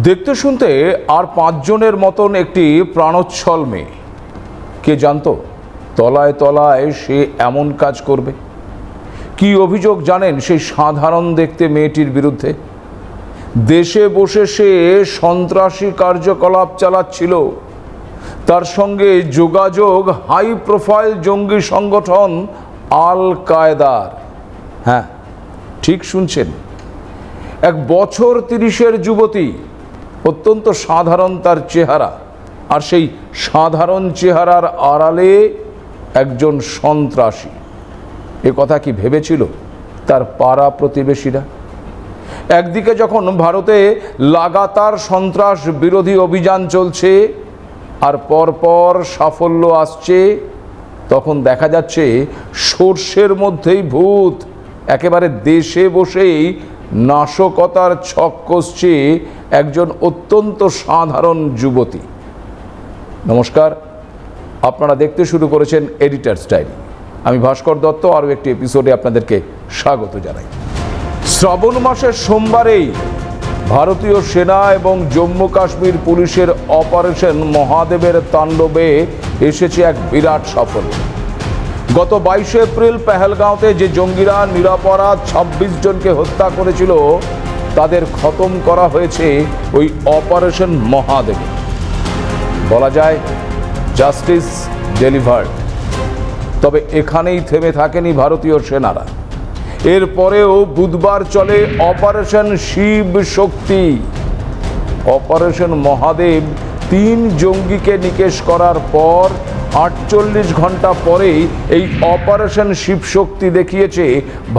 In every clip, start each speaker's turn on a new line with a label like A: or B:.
A: দেখতে শুনতে আর 5 জনের মতন একটি প্রাণোচ্ছল মেয়ে। কে জানতো তলায় তলায় সে এমন কাজ করবে? কি অভিযোগ জানেন সেই সাধারণ দেখতে মেয়েটির বিরুদ্ধে? দেশে বসে সে সন্ত্রাসী কার্যকলাপ চালাচ্ছিল, তার সঙ্গে যোগাযোগ হাই প্রোফাইল জঙ্গি সংগঠন আল কায়দার। হ্যাঁ, ঠিক শুনছেন, 1 বছর 30-এর যুবতী, অত্যন্ত সাধারণ তার চেহারা, আর সেই সাধারণ চেহারার আড়ালে একজন সন্ত্রাসী। এ কথা কি ভেবেছিল তার পাড়া প্রতিবেশীরা? একদিকে যখন ভারতে লাগাতার সন্ত্রাস বিরোধী অভিযান চলছে আর পরপর সাফল্য আসছে, তখন দেখা যাচ্ছে সর্ষের মধ্যেই ভূত। একেবারে দেশে বসেই নাশকতার ছক কষছে একজন অত্যন্ত সাধারণ যুবতী। নমস্কার, আপনারা দেখতে শুরু করেছেন এডিটরস ডায়েরি। আমি ভাস্কর দত্ত আরও একটি এপিসোডে আপনাদেরকে স্বাগত জানাই। শ্রাবণ মাসের সোমবারেই ভারতীয় সেনা এবং জম্মু কাশ্মীর পুলিশের অপারেশন মহাদেবের তাণ্ডবে এসেছে এক বিরাট সাফল্য। গত 22 এপ্রিল পেহেলগাঁওতে যে জঙ্গিরা নিরপরাধ 26 জনকে হত্যা করেছিল, তাদের খতম করা হয়েছে ওই অপারেশন মহাদেব। বলা যায় জাস্টিস ডেলিভার্ড। তবে এখানেই থেমে থাকেনি ভারতীয় সেনারা। এরপরেও বুধবার চলে অপারেশন শিব শক্তি। অপারেশন মহাদেব 3 জঙ্গিকে নিকেশ করার পর 48 ঘন্টা পরেই এই অপারেশন শিবশক্তি দেখিয়েছে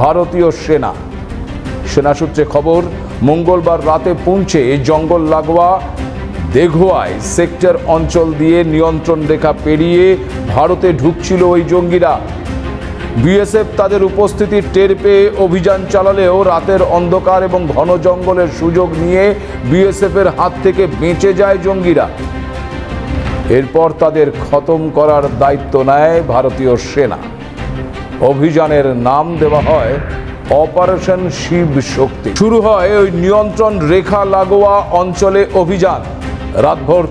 A: ভারতীয় সেনা। সেনা সূত্রে খবর, মঙ্গলবার রাতে পুঞ্চে জঙ্গল লাগোয়া দেঘোয়ায় সেক্টর অঞ্চল দিয়ে নিয়ন্ত্রণ রেখা পেরিয়ে ভারতে ঢুকছিল ওই জঙ্গিরা। বিএসএফ তাদের উপস্থিতি টের পেয়ে অভিযান চালালেও রাতের অন্ধকার এবং ঘন জঙ্গলের সুযোগ নিয়ে বিএসএফের হাত থেকে বেঁচে যায় জঙ্গিরা। এরপর তাদের খতম করার দায়িত্ব নেয় ভারতীয় সেনা। অভিযানের নাম দেওয়া হয় অপারেশন শিব শক্তি। শুরু হয় ওই নিয়ন্ত্রণ রেখা লাগোয়া অঞ্চলে অভিযান। রাতভর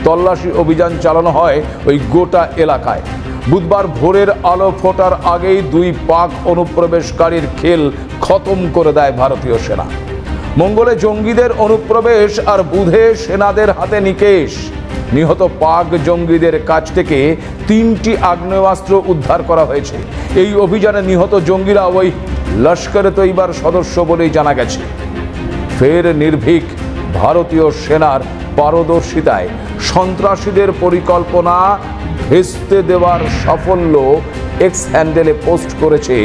A: তল্লাশি অভিযান চালানো হয় ওই গোটা এলাকায়। বুধবার ভোরের আলো ফোটার আগেই 2 পাক অনুপ্রবেশকারীর খেল খতম করে দেয় ভারতীয় সেনা। মঙ্গলে জঙ্গিদের অনুপ্রবেশ আর বুধে সেনাদের হাতে নিকেশ। নিহত পাক জঙ্গিদের কাছ থেকে 3টি আগ্নেয়াস্ত্র উদ্ধার করা হয়েছে। এই অভিযানে নিহত জঙ্গিরা ওই লস্করে তৈবার সদস্য বলেই জানা গেছে। ফের নির্ভীক ভারতীয় সেনার পারদর্শিতায় সন্ত্রাসীদের পরিকল্পনা ভেস্তে দেওয়ার সাফল্য এক্স হ্যান্ডেলে পোস্ট করেছে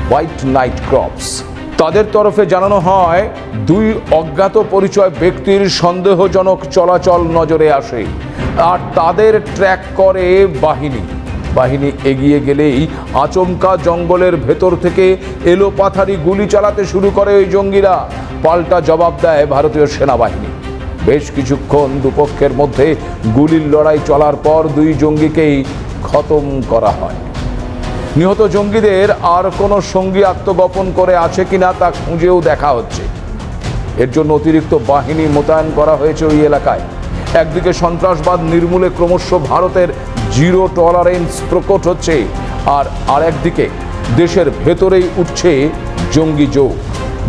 A: হোয়াইট নাইট ক্রপস। তাদের তরফে জানানো হয়, 2 অজ্ঞাত পরিচয় ব্যক্তির সন্দেহজনক চলাচল নজরে আসে আর তাদের ট্র্যাক করে বাহিনী এগিয়ে গেলেই আচমকা জঙ্গলের ভেতর থেকে এলোপাথারি গুলি চালাতে শুরু করে ওই জঙ্গিরা। পাল্টা জবাব দেয় ভারতীয় সেনাবাহিনী। বেশ কিছুক্ষণ দুপক্ষের মধ্যে গুলির লড়াই চলার পর 2 জঙ্গিকেই খতম করা হয়। নিহত জঙ্গিদের আর কোনো সঙ্গী আত্মগোপন করে আছে কিনা তা খুঁজেও দেখা হচ্ছে। এর জন্য অতিরিক্ত বাহিনী মোতায়েন করা হয়েছে ওই এলাকায়। একদিকে সন্ত্রাসবাদ নির্মূলে ক্রমশ ভারতের জিরো টলারেন্স প্রকট হচ্ছে, আর আরেকদিকে দেশের ভেতরেই উঠছে জঙ্গি যোগ।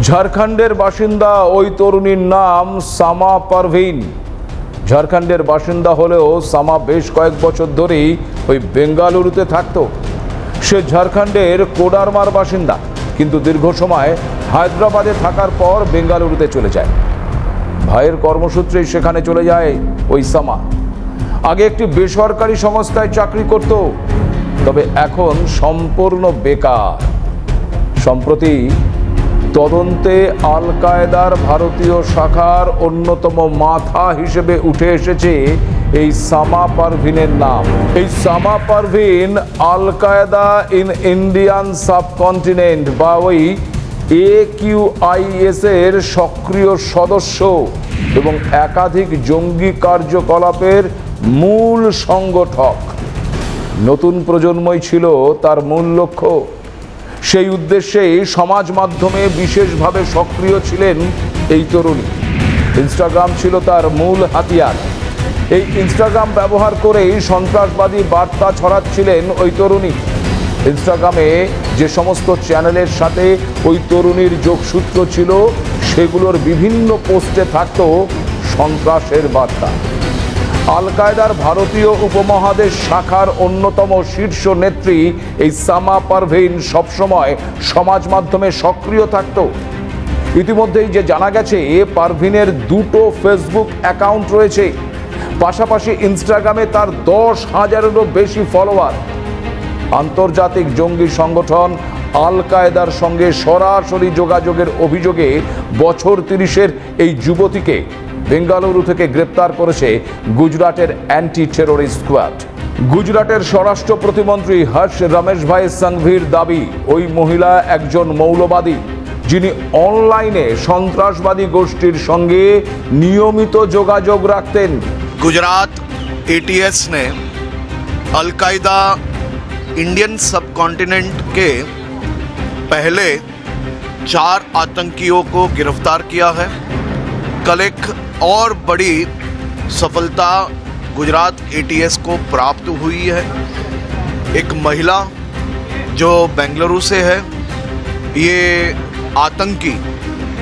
A: ঝাড়খণ্ডের বাসিন্দা ওই তরুণীর নাম সামা পারভিন। ঝাড়খণ্ডের বাসিন্দা হলেও সামা বেশ কয়েক বছর ধরেই ওই বেঙ্গালুরুতে থাকতো। সে ঝাড়খণ্ডের কোডারমার বাসিন্দা, কিন্তু দীর্ঘ সময় হায়দ্রাবাদে থাকার পর বেঙ্গালুরুতে চলে যায়। ভাইয়ের কর্মসূত্রেই সেখানে চলে যায় ওই সামা। আগে একটি বেসরকারি সংস্থায় চাকরি করত, তবে এখন সম্পূর্ণ বেকার। সম্প্রতি তদন্তে আল কায়দার ভারতীয় শাখার অন্যতম মাথা হিসেবে উঠে এসেছে এই সামা পারভিনের নাম। এই সামা পারভিন আল কায়দা ইন ইন্ডিয়ান সাবকন্টিনেন্ট বা ওই AQIS এর সক্রিয় সদস্য এবং একাধিক জঙ্গি কার্যকলাপের মূল সংগঠক। নতুন প্রজন্মই ছিল তার মূল লক্ষ্য। সেই উদ্দেশ্যেই সমাজ মাধ্যমে বিশেষভাবে সক্রিয় ছিলেন এই তরুণী। ইনস্টাগ্রাম ছিল তার মূল হাতিয়ার। এই ইনস্টাগ্রাম ব্যবহার করেই সন্ত্রাসবাদী বার্তা ছড়াচ্ছিলেন ওই তরুণী। ইনস্টাগ্রামে যে সমস্ত চ্যানেলের সাথে ওই তরুণীর যোগসূত্র ছিল, সেগুলোর বিভিন্ন পোস্টে থাকত সন্ত্রাসের বার্তা। আল কায়দার ভারতীয় উপমহাদেশ শাখার অন্যতম শীর্ষ নেত্রী এই সামা পারভীন সবসময় সমাজ মাধ্যমে সক্রিয় থাকত। ইতিমধ্যেই যে জানা গেছে, পারভীনের দুটো ফেসবুক অ্যাকাউন্ট রয়েছে, পাশাপাশি ইনস্টাগ্রামে তার 10,000-এরও বেশি ফলোয়ার। আন্তর্জাতিক জঙ্গি সংগঠন আল কায়দার সঙ্গে সরাসরি যোগাযোগের অভিযোগে বছর 30-এর এই যুবতীকে বেঙ্গালুরু থেকে গ্রেপ্তার করেছে গুজরাটের অ্যান্টি টেররিস্ট স্কোয়াড। গুজরাটের স্বরাষ্ট্র প্রতিমন্ত্রী হর্ষ রমেশভাই সংঘভির দাবি, ওই মহিলা একজন মৌলবাদী, যিনি অনলাইনে সন্ত্রাসবাদী গোষ্ঠীর সঙ্গে নিয়মিত যোগাযোগ রাখতেন।
B: गुजरात एटीएस ने अल कायदा इंडियन सबकॉन्टिनेंट के पहले 4 आतंकियों को गिरफ्तार किया है। कल एक और बड़ी सफलता गुजरात एटीएस को प्राप्त हुई है। एक महिला जो बेंगलुरु से है, ये आतंकी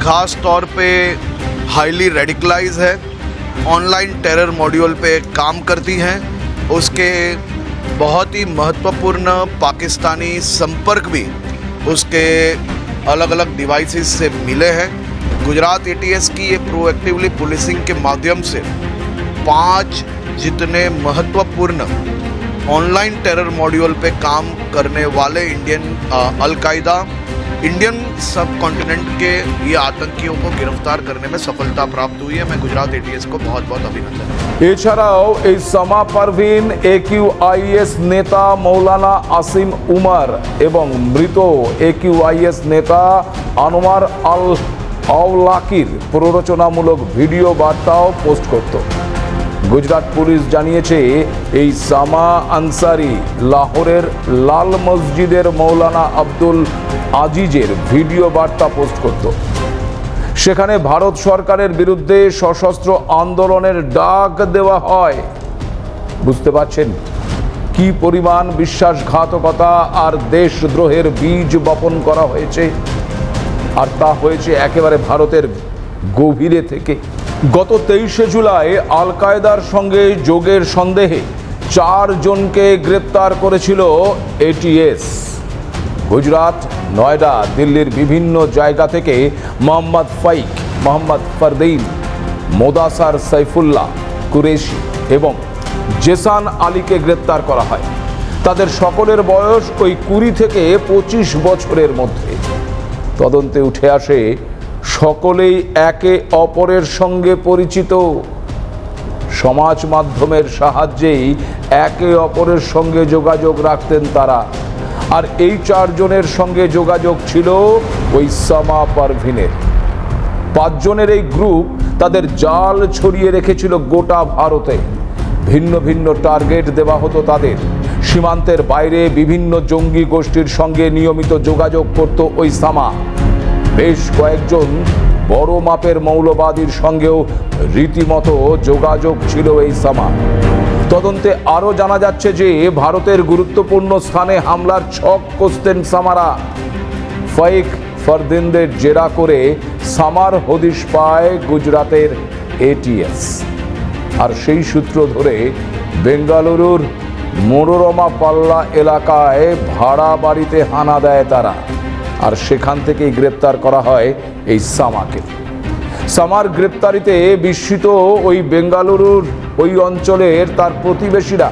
B: खास तौर पे हाईली रेडिकलाइज है, ऑनलाइन टेरर मॉड्यूल पे काम करती हैं। उसके बहुत ही महत्वपूर्ण पाकिस्तानी संपर्क भी उसके अलग अलग डिवाइसेस से मिले हैं। गुजरात एटीएस की ये प्रोएक्टिवली पुलिसिंग के माध्यम से 5 जितने महत्वपूर्ण ऑनलाइन टेरर मॉड्यूल पे काम करने वाले अल कायदा इंडियन सब कॉन्टिनेंट के ये आतंकियों को गिरफ्तार करने में सफलता प्राप्त हुई है। मैं गुजरात एटीएस को बहुत बहुत अभिनंदन।
A: এছাড়াও এই সামা পারভীন AQIS নেতা মৌলানা আসিম উমার এবং মৃত AQIS নেতা আনোয়ার আল আওলাকির প্ররোচনামূলক ভিডিও বার্তাও পোস্ট করত। গুজরাট পুলিশ জানিয়েছে, এই সামা আনসারি লাহোরের লাল মসজিদের মৌলানা আব্দুল আজিজের ভিডিও বার্তা পোস্ট করত। সেখানে ভারত সরকারের বিরুদ্ধে সশস্ত্র আন্দোলনের ডাক দেওয়া হয়। বুঝতে পারছেন কি পরিমাণ বিশ্বাসঘাতকতা আর দেশদ্রোহের বীজ বপন করা হয়েছে, আর তা হয়েছে একেবারে ভারতের গভীরে থেকে। গত 23শে জুলাই আল কায়দার সঙ্গে যোগের সন্দেহে 4 জনকে গ্রেপ্তার করেছিল এটিএস। গুজরাট, নয়ডা, দিল্লির বিভিন্ন জায়গা থেকে মোহাম্মদ ফাইক, মোহাম্মদ ফরদিন, মোদাসার সাইফুল্লাহ কুরেশি এবং জেসান আলীকে গ্রেপ্তার করা হয়। তাদের সকলের বয়স ওই 20 থেকে 25 বছরের মধ্যে। তদন্তে উঠে আসে, সকলেই একে অপরের সঙ্গে পরিচিত। সমাজ মাধ্যমের সাহায্যেই একে অপরের সঙ্গে যোগাযোগ রাখতেন তারা। আর এই 4 জনের সঙ্গে যোগাযোগ ছিল ওই সামা পারভীনের। 5 জনের এই গ্রুপ তাদের জাল ছড়িয়ে রেখেছিল গোটা ভারতে। ভিন্ন ভিন্ন টার্গেট দেওয়া হতো তাদের। সীমান্তের বাইরে বিভিন্ন জঙ্গি গোষ্ঠীর সঙ্গে নিয়মিত যোগাযোগ করত ওই সামা। বেশ কয়েকজন বড় মাপের মৌলবাদীর সঙ্গেও রীতিমতো যোগাযোগ ছিল এই সামা। তদন্তে আরও জানা যাচ্ছে যে ভারতের গুরুত্বপূর্ণ স্থানে হামলার ছক কষতেন সামারা। ফাইক, ফরদিনদের জেরা করে সামার হদিশ পায় গুজরাটের এটিএস। আর সেই সূত্র ধরে বেঙ্গালুরুর মনোরমা পাল্লা এলাকায় ভাড়া বাড়িতে হানা দেয় তারা। আর সেখান থেকেই গ্রেপ্তার করা হয় এই সামাকে। সামার গ্রেপ্তারিতে বিস্মিত ওই বেঙ্গালুরুর ওই অঞ্চলের তার প্রতিবেশীরা।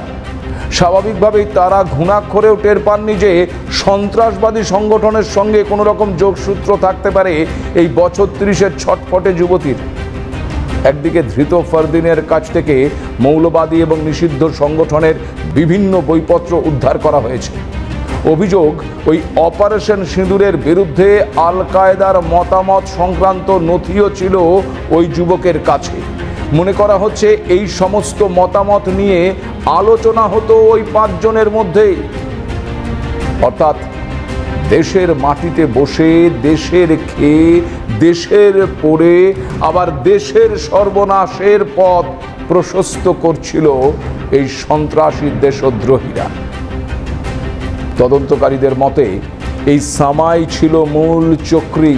A: স্বাভাবিকভাবেই তারা ঘুণাক্ষরেও টের পাননি যে সন্ত্রাসবাদী সংগঠনের সঙ্গে কোনো রকম যোগসূত্র থাকতে পারে এই বছর 30-এর ছটফটে যুবতীর। একদিকে ধৃত ফরদিনের কাছ থেকে মৌলবাদী এবং নিষিদ্ধ সংগঠনের বিভিন্ন বইপত্র উদ্ধার করা হয়েছে। অভিযোগ, ওই অপারেশন সিঁদুরের বিরুদ্ধে আল কায়দার মতামত সংক্রান্ত নথিও ছিল ওই যুবকের কাছে। মনে করা হচ্ছে এই সমস্ত মতামত নিয়ে আলোচনা হতো ওই 5 জনের মধ্যে। অর্থাৎ দেশের মাটিতে বসে, দেশের খেয়ে, দেশের পড়ে, আবার দেশের সর্বনাশের পথ প্রশস্ত করছিল এই সন্ত্রাসী দেশদ্রোহীরা। তদন্তকারীদের মতে এই সামাই ছিল মূল চক্রী,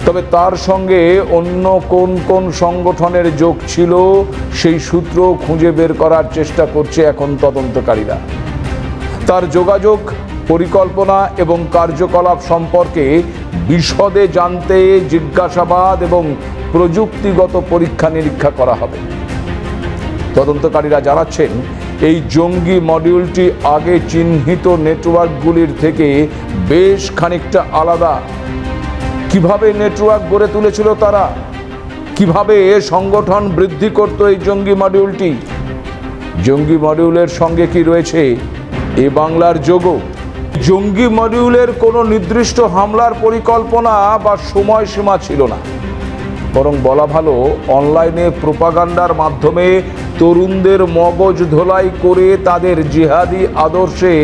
A: তবে তার সঙ্গে অন্য কোন কোন সংগঠনের যোগ ছিল সেই সূত্র খুঁজে বের করার চেষ্টা করছে এখন তদন্তকারীরা। তার যোগাযোগ, পরিকল্পনা এবং কার্যকলাপ সম্পর্কে বিশদে জানতে জিজ্ঞাসাবাদ এবং প্রযুক্তিগত পরীক্ষা নিরীক্ষা করা হবে। তদন্তকারীরা জানাচ্ছেন এই জঙ্গি মডিউলটি আগে চিহ্নিত নেটওয়ার্কগুলির থেকে বেশ খানিকটা আলাদা। কিভাবে নেটওয়ার্ক গড়ে তুলেছিল তারা, কিভাবে সংগঠন বৃদ্ধি করত এই জঙ্গি মডিউলটি, জঙ্গি মডিউলের সঙ্গে কি রয়েছে এ বাংলার যোগও। জঙ্গি মডিউলের কোনো নির্দিষ্ট হামলার পরিকল্পনা বা সময়সীমা ছিল না, বরং বলা ভালো অনলাইনে প্রোপাগান্ডার মাধ্যমে তরুণদের মগজ ধোলাই করে তাদের জিহাদি আদর্শে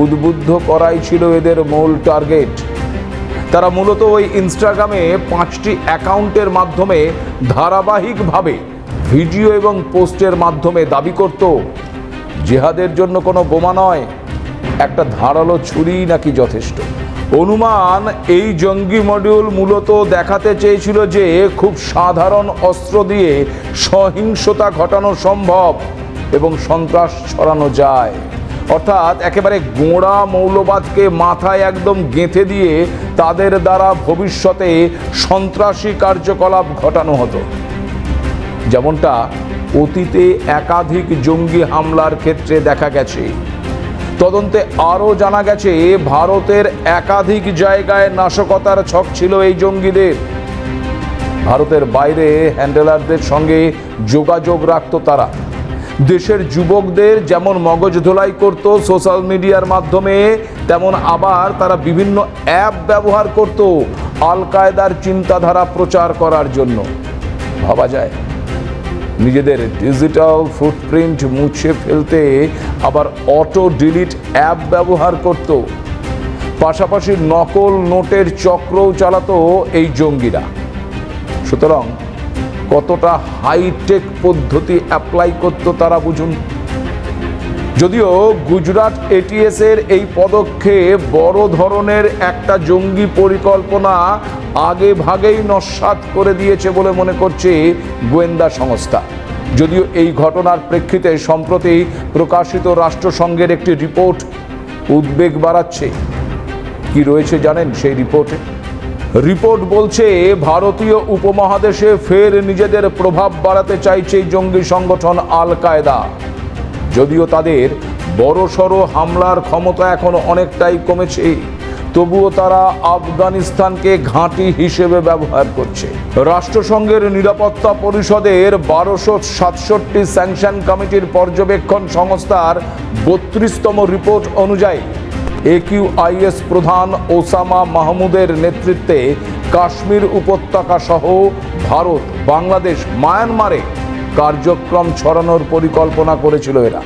A: উদ্বুদ্ধ করাই ছিল এদের মূল টার্গেট। তারা মূলত ওই ইনস্টাগ্রামে 5টি অ্যাকাউন্টের মাধ্যমে ধারাবাহিকভাবে ভিডিও এবং পোস্টের মাধ্যমে দাবি করত জিহাদের জন্য কোনো বোমা নয়, একটা ধারালো ছুরি নাকি যথেষ্ট। অনুমান এই জঙ্গি মডিউল মূলত দেখাতে চেয়েছিল যে খুব সাধারণ অস্ত্র দিয়ে সহিংসতা ঘটানো সম্ভব এবং সন্ত্রাস ছড়ানো যায়। অর্থাৎ একেবারে গোঁড়া মৌলবাদকে মাথায় একদম গেঁথে দিয়ে তাদের দ্বারা ভবিষ্যতে সন্ত্রাসী কার্যকলাপ ঘটানো হতো, যেমনটা অতীতে একাধিক জঙ্গি হামলার ক্ষেত্রে দেখা গেছে। তদন্তে আরও জানা গেছে ভারতের একাধিক জায়গায় নাশকতার ছক ছিল এই জঙ্গিদের। ভারতের বাইরে হ্যান্ডেলারদের সঙ্গে যোগাযোগ রাখত তারা। দেশের যুবকদের যেমন মগজ ধোলাই করত সোশ্যাল মিডিয়ার মাধ্যমে, তেমন আবার তারা বিভিন্ন অ্যাপ ব্যবহার করত আল কায়দার চিন্তাধারা প্রচার করার জন্য। ভাবা যায়, নিজেদের ডিজিটাল ফুটপ্রিন্ট মুছে ফেলতে আবার অটো ডিলিট অ্যাপ ব্যবহার করত। পাশাপাশি নকল নোটের চক্রও চালাতো এই জঙ্গিরা। সুতরাং কতটা হাইটেক পদ্ধতি অ্যাপ্লাই করত তারা বুঝুন। যদিও গুজরাট এটিএস এর এই পদক্ষেপ বড় ধরনের একটা জঙ্গি পরিকল্পনা আগে ভাগেই নস্যাৎ করে দিয়েছে বলে মনে করছে গোয়েন্দা সংস্থা। যদিও এই ঘটনার প্রেক্ষিতে সম্প্রতি প্রকাশিত রাষ্ট্রসংঘের একটি রিপোর্ট উদ্বেগ বাড়াচ্ছে। কি রয়েছে জানেন সেই রিপোর্টে? রিপোর্ট বলছে ভারতীয় উপমহাদেশে ফের নিজেদের প্রভাব বাড়াতে চাইছে জঙ্গি সংগঠন আল কায়দা। যদিও তাদের বড়সড় হামলার ক্ষমতা এখন অনেকটাই কমেছে, তবুও তারা আফগানিস্তানকে ঘাঁটি হিসেবে ব্যবহার করছে। রাষ্ট্রসংঘের নিরাপত্তা পরিষদের 1267 স্যাংশন কমিটির পর্যবেক্ষণ সংস্থার 32তম রিপোর্ট অনুযায়ী AQIS প্রধান ওসামা মাহমুদের নেতৃত্বে কাশ্মীর উপত্যকা সহ ভারত, বাংলাদেশ, মায়ানমারে কার্যক্রম ছড়ানোর পরিকল্পনা করেছিল এরা।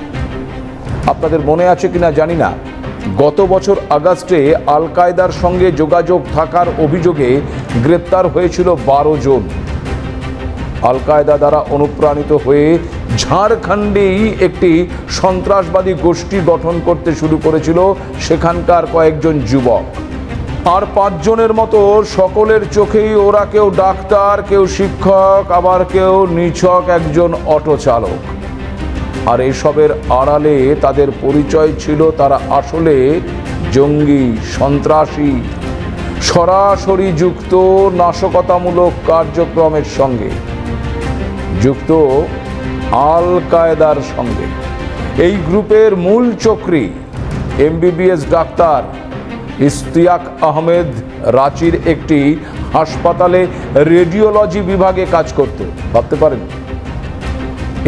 A: আপনাদের মনে আছে কিনা জানি না, গত বছর আগস্টে আল কায়দার সঙ্গে যোগাযোগ থাকার অভিযোগে গ্রেপ্তার হয়েছিল 12 জন। আল কায়দা দ্বারা অনুপ্রাণিত হয়ে ঝাড়খণ্ডেই একটি সন্ত্রাসবাদী গোষ্ঠী গঠন করতে শুরু করেছিল সেখানকার কয়েকজন যুবক। আর 5 জনের মতো সকলের চোখেই ওরা কেউ ডাক্তার, কেউ শিক্ষক, আবার কেউ নিছক একজন অটো চালক। আর এসবের আড়ালে তাদের পরিচয় ছিল তারা আসলে জঙ্গি, সন্ত্রাসী, সরাসরি যুক্ত নাশকতামূলক কার্যক্রমের সঙ্গে, যুক্ত আল কায়দার সঙ্গে। এই গ্রুপের মূল চক্রী MBBS ডাক্তার ইশতিয়াক আহমেদ রাঁচির একটি হাসপাতালে রেডিওলজি বিভাগে কাজ করত, ভাবতে পারেন।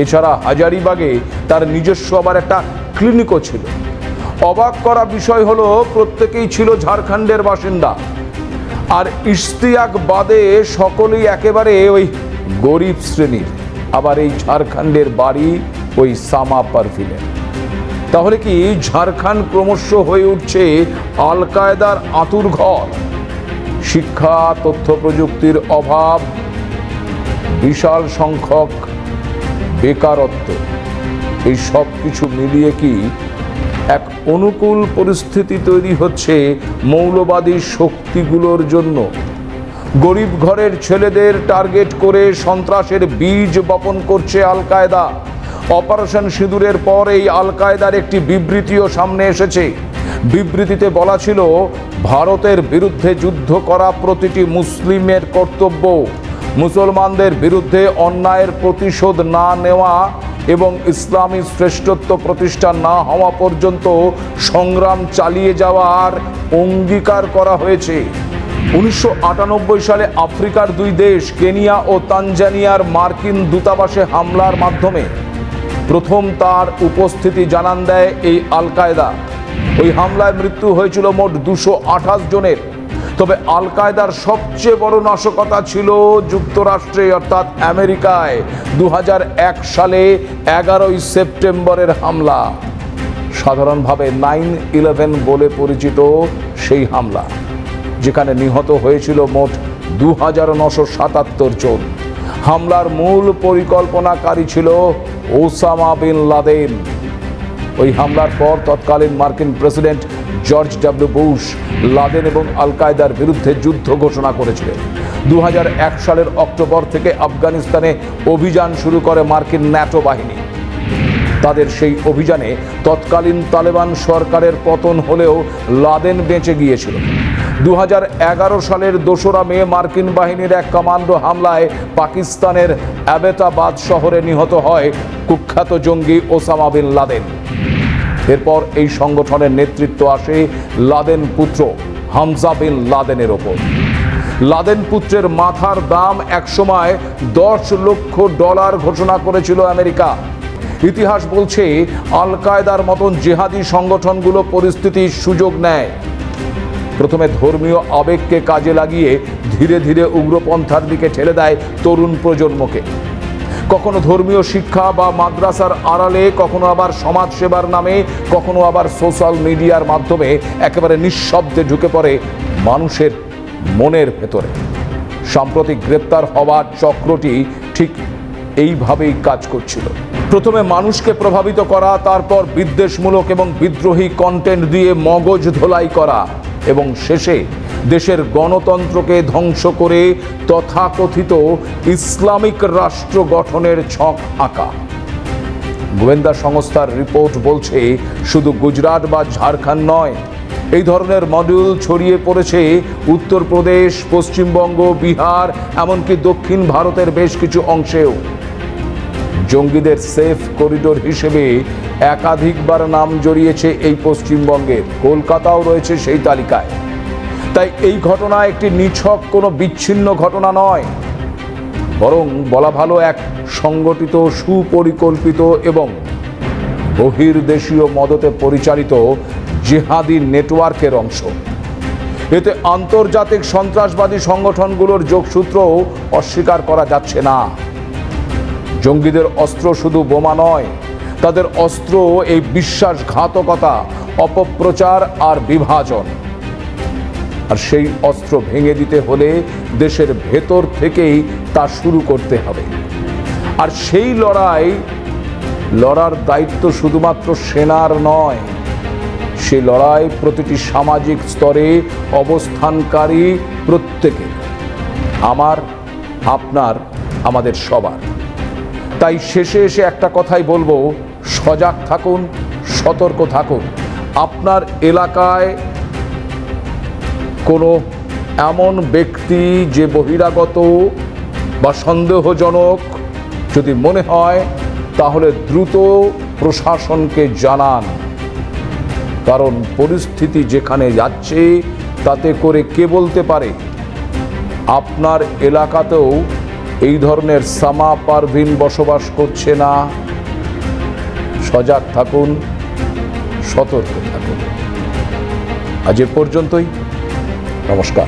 A: এছাড়া হাজারিবাগে তার নিজস্ব আবার একটা ক্লিনিকও ছিল। অবাক করা বিষয় হলো প্রত্যেকেই ছিল ঝাড়খণ্ডের বাসিন্দা। আর ইশতিয়াক বাদে সকলেই একেবারে ওই গরিব শ্রেণীর। আবার এই ঝাড়খণ্ডের বাড়ি ওই সামা পারভিনের। তাহলে কি ঝাড়খণ্ড ক্রমশ হয়ে উঠছে আল কায়দার আঁতুড়ঘর? শিক্ষা, তথ্য প্রযুক্তির অভাব, বিশাল সংখ্যক বেকারত্ব, এই সব কিছু মিলিয়ে কি এক অনুকূল পরিস্থিতি তৈরি হচ্ছে মৌলবাদী শক্তিগুলোর জন্য? গরিব ঘরের ছেলেদের টার্গেট করে সন্ত্রাসের বীজ বপন করছে আল কায়দা। অপারেশন সিঁদুরের পর এই আল কায়দার একটি বিবৃতিও সামনে এসেছে। বিবৃতিতে বলা ছিল, ভারতের বিরুদ্ধে যুদ্ধ করা প্রতিটি মুসলিমের কর্তব্য। মুসলমানদের বিরুদ্ধে অন্যায়ের প্রতিশোধ না নেওয়া এবং ইসলামী শ্রেষ্ঠত্ব প্রতিষ্ঠা না হওয়া পর্যন্ত সংগ্রাম চালিয়ে যাওয়ার অঙ্গীকার করা হয়েছে। 1998 সালে আফ্রিকার দুই দেশ কেনিয়া ও তানজানিয়ার মার্কিন দূতাবাসে হামলার মাধ্যমে প্রথম তার উপস্থিতি জানান দেয় এই আল কায়দা। ওই হামলায় মৃত্যু হয়েছিল মোট 228 জনের। তবে আল কায়দার সবচেয়ে বড় নাশকতা ছিল যুক্তরাষ্ট্রে অর্থাৎ আমেরিকায় 2001 সালে 11 সেপ্টেম্বরের হামলা, সাধারণভাবে 9/11 বলে পরিচিত সেই হামলা, যেখানে নিহত হয়েছিল মোট 2977 জন। হামলার মূল পরিকল্পনাকারী ছিল ওসামা বিন লাদেন। ওই হামলার পর তৎকালীন মার্কিন president George W Bush Laden এবং আল কায়দার বিরুদ্ধে যুদ্ধ ঘোষণা করেছিলেন। 2001 সালের অক্টোবর থেকে আফগানিস্তানে অভিযান শুরু করে মার্কিন ন্যাটো বাহিনী। তাদের সেই অভিযানে তৎকালীন তালেবান সরকারের পতন হলেও লাদেন বেঁচে গিয়েছিল। 2011 সালের 2 মে মার্কিন বাহিনীর এক কমান্ডো হামলায় পাকিস্তানের অ্যাবেটাবাদ শহরে নিহত হয় কুখ্যাত জঙ্গি ওসামা বিন লাদেন। এরপর এই সংগঠনের নেতৃত্ব আসে লাদেন পুত্র হামজা বিন লাদেনের ওপর। লাদেন পুত্রের মাথার দাম একসময় $10 লক্ষ ঘোষণা করেছিল আমেরিকা। ইতিহাস বলছে আল কায়দার মতন জিহাদি সংগঠনগুলো পরিস্থিতির সুযোগ নেয়। প্রথমে ধর্মীয় আবেগকে কাজে লাগিয়ে ধীরে ধীরে উগ্রপন্থার দিকে ঠেলে দেয় তরুণ প্রজন্মকে। কখনো ধর্মীয় শিক্ষা বা মাদ্রাসার আড়ালে, কখনো আবার সমাজসেবার নামে, কখনো আবার সোশ্যাল মিডিয়ার মাধ্যমে একেবারে নিঃশব্দে ঢুকে পড়ে মানুষের মনের ভেতরে। সাম্প্রতিক গ্রেপ্তার হওয়ার চক্রটি ঠিক এইভাবেই কাজ করছিল। প্রথমে মানুষকে প্রভাবিত করা, তারপর বিদ্বেষমূলক এবং বিদ্রোহী কন্টেন্ট দিয়ে মগজ ধোলাই করা এবং শেষে দেশের গণতন্ত্রকে ধ্বংস করে তথাকথিত ইসলামিক রাষ্ট্র গঠনের ছক আঁকা। গোয়েন্দা সংস্থার রিপোর্ট বলছে, শুধু গুজরাট বা ঝাড়খণ্ড নয়, এই ধরনের মডিউল ছড়িয়ে পড়েছে উত্তরপ্রদেশ, পশ্চিমবঙ্গ, বিহার, এমনকি দক্ষিণ ভারতের বেশ কিছু অংশেও। জঙ্গিদের সেফ করিডোর হিসেবে একাধিকবার নাম জড়িয়েছে এই পশ্চিমবঙ্গের, কলকাতাও রয়েছে সেই তালিকায়। তাই এই ঘটনা একটি নিছক কোনো বিচ্ছিন্ন ঘটনা নয়, বরং বলা ভালো এক সংগঠিত, সুপরিকল্পিত এবং বহির্দেশীয় মদতে পরিচালিত জিহাদি নেটওয়ার্কের অংশ। এতে আন্তর্জাতিক সন্ত্রাসবাদী সংগঠনগুলোর যোগসূত্রও অস্বীকার করা যাচ্ছে না। জঙ্গিদের অস্ত্র শুধু বোমা নয়, তাদের অস্ত্র এই বিশ্বাসঘাতকতা, অপপ্রচার আর বিভাজন। আর সেই অস্ত্র ভেঙে দিতে হলে দেশের ভেতর থেকেই তা শুরু করতে হবে। আর সেই লড়ার দায়িত্ব শুধুমাত্র সেনার নয়, সেই লড়াই প্রতিটি সামাজিক স্তরে অবস্থানকারী প্রত্যেকে, আমার, আপনার, আমাদের সবার। তাই শেষে এসে একটা কথাই বলবো, সজাগ থাকুন, সতর্ক থাকুন। আপনার এলাকায় কোনো এমন ব্যক্তি যে বহিরাগত বা সন্দেহজনক যদি মনে হয়, তাহলে দ্রুত প্রশাসনকে জানান। কারণ পরিস্থিতি যেখানে যাচ্ছে তাতে করে কে বলতে পারে আপনার এলাকাতেও এই ধরনের সামা পারভিন বসবাস করছে না। সজাগ থাকুন, সতর্ক থাকুন। আজ এ পর্যন্তই। নমস্কার।